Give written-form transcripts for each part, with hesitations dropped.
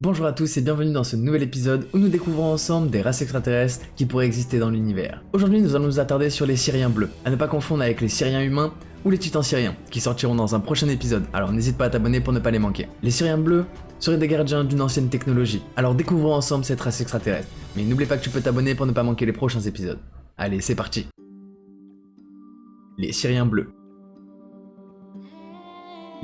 Bonjour à tous et bienvenue dans ce nouvel épisode où nous découvrons ensemble des races extraterrestres qui pourraient exister dans l'univers. Aujourd'hui nous allons nous attarder sur les Syriens bleus, à ne pas confondre avec les Syriens humains ou les Titans syriens, qui sortiront dans un prochain épisode, alors n'hésite pas à t'abonner pour ne pas les manquer. Les Syriens bleus seraient des gardiens d'une ancienne technologie, alors découvrons ensemble cette race extraterrestre. Mais n'oublie pas que tu peux t'abonner pour ne pas manquer les prochains épisodes. Allez, c'est parti. Les Syriens bleus.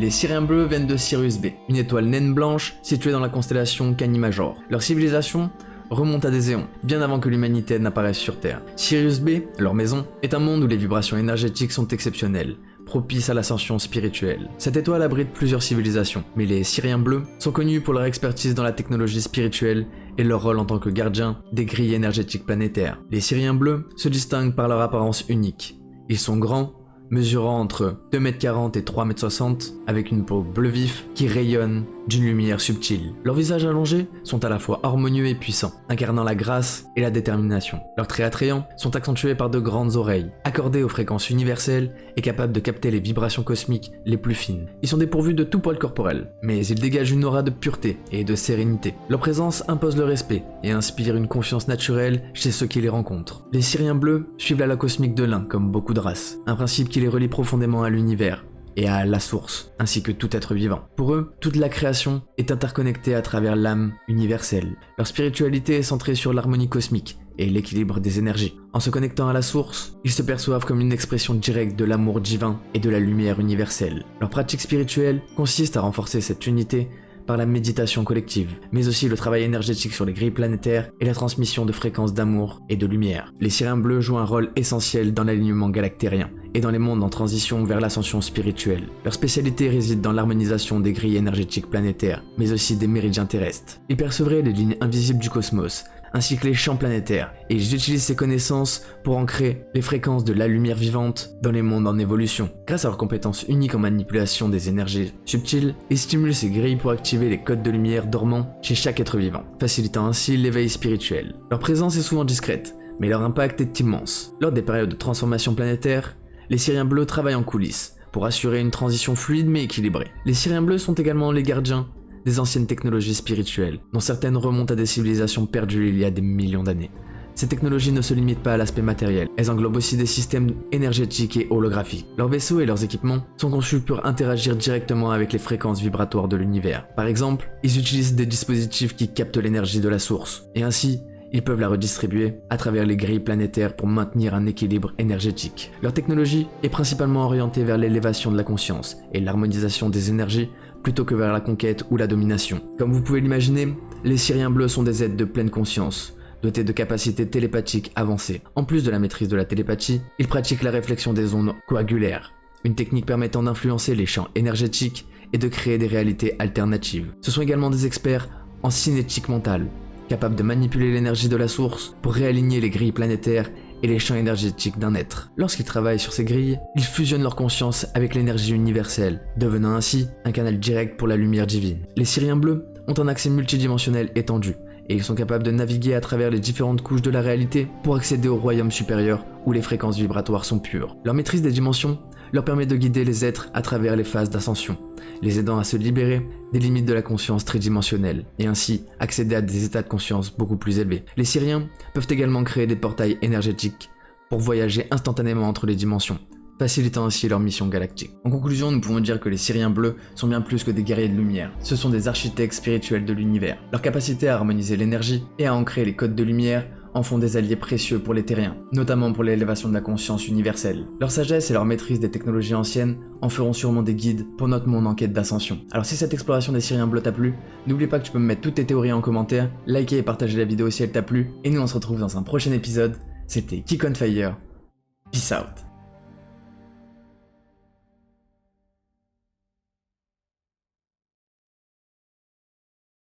Les Syriens bleus viennent de Sirius B, une étoile naine blanche située dans la constellation Cani Major. Leur civilisation remonte à des éons, bien avant que l'humanité n'apparaisse sur Terre. Sirius B, leur maison, est un monde où les vibrations énergétiques sont exceptionnelles, propices à l'ascension spirituelle. Cette étoile abrite plusieurs civilisations, mais les Syriens bleus sont connus pour leur expertise dans la technologie spirituelle et leur rôle en tant que gardiens des grilles énergétiques planétaires. Les Syriens bleus se distinguent par leur apparence unique. Ils sont grands, mesurant entre 2,40 m et 3,60 m, avec une peau bleu vif qui rayonne d'une lumière subtile. Leurs visages allongés sont à la fois harmonieux et puissants, incarnant la grâce et la détermination. Leurs traits attrayants sont accentués par de grandes oreilles, accordées aux fréquences universelles et capables de capter les vibrations cosmiques les plus fines. Ils sont dépourvus de tout poil corporel, mais ils dégagent une aura de pureté et de sérénité. Leur présence impose le respect et inspire une confiance naturelle chez ceux qui les rencontrent. Les Syriens bleus suivent la loi cosmique de l'un, comme beaucoup de races, un principe qui les relie profondément à l'univers et à la source, ainsi que tout être vivant. Pour eux, toute la création est interconnectée à travers l'âme universelle. Leur spiritualité est centrée sur l'harmonie cosmique et l'équilibre des énergies. En se connectant à la source, ils se perçoivent comme une expression directe de l'amour divin et de la lumière universelle. Leur pratique spirituelle consiste à renforcer cette unité par la méditation collective, mais aussi le travail énergétique sur les grilles planétaires et la transmission de fréquences d'amour et de lumière. Les Syriens bleus jouent un rôle essentiel dans l'alignement galactérien et dans les mondes en transition vers l'ascension spirituelle. Leur spécialité réside dans l'harmonisation des grilles énergétiques planétaires, mais aussi des méridiens terrestres. Ils percevraient les lignes invisibles du cosmos, ainsi que les champs planétaires, et ils utilisent ces connaissances pour ancrer les fréquences de la lumière vivante dans les mondes en évolution. Grâce à leurs compétences uniques en manipulation des énergies subtiles, ils stimulent ces grilles pour activer les codes de lumière dormants chez chaque être vivant, facilitant ainsi l'éveil spirituel. Leur présence est souvent discrète, mais leur impact est immense. Lors des périodes de transformation planétaire, les Syriens bleus travaillent en coulisses pour assurer une transition fluide mais équilibrée. Les Syriens bleus sont également les gardiens des anciennes technologies spirituelles, dont certaines remontent à des civilisations perdues il y a des millions d'années. Ces technologies ne se limitent pas à l'aspect matériel, elles englobent aussi des systèmes énergétiques et holographiques. Leurs vaisseaux et leurs équipements sont conçus pour interagir directement avec les fréquences vibratoires de l'univers. Par exemple, ils utilisent des dispositifs qui captent l'énergie de la source, et ainsi, ils peuvent la redistribuer à travers les grilles planétaires pour maintenir un équilibre énergétique. Leur technologie est principalement orientée vers l'élévation de la conscience et l'harmonisation des énergies plutôt que vers la conquête ou la domination. Comme vous pouvez l'imaginer, les Syriens bleus sont des êtres de pleine conscience, dotés de capacités télépathiques avancées. En plus de la maîtrise de la télépathie, ils pratiquent la réflexion des ondes coagulaires, une technique permettant d'influencer les champs énergétiques et de créer des réalités alternatives. Ce sont également des experts en cinétique mentale, capables de manipuler l'énergie de la source pour réaligner les grilles planétaires et les champs énergétiques d'un être. Lorsqu'ils travaillent sur ces grilles, ils fusionnent leur conscience avec l'énergie universelle, devenant ainsi un canal direct pour la lumière divine. Les Syriens bleus ont un accès multidimensionnel étendu, et ils sont capables de naviguer à travers les différentes couches de la réalité pour accéder au royaume supérieur où les fréquences vibratoires sont pures. Leur maîtrise des dimensions leur permet de guider les êtres à travers les phases d'ascension, les aidant à se libérer des limites de la conscience tridimensionnelle, et ainsi accéder à des états de conscience beaucoup plus élevés. Les Syriens peuvent également créer des portails énergétiques pour voyager instantanément entre les dimensions, facilitant ainsi leur mission galactique. En conclusion, nous pouvons dire que les Syriens bleus sont bien plus que des guerriers de lumière. Ce sont des architectes spirituels de l'univers. Leur capacité à harmoniser l'énergie et à ancrer les codes de lumière en font des alliés précieux pour les terriens, notamment pour l'élévation de la conscience universelle. Leur sagesse et leur maîtrise des technologies anciennes en feront sûrement des guides pour notre monde en quête d'ascension. Alors si cette exploration des Syriens bleus t'a plu, n'oublie pas que tu peux me mettre toutes tes théories en commentaire, liker et partager la vidéo si elle t'a plu, et nous on se retrouve dans un prochain épisode. C'était Kick on Fire, peace out.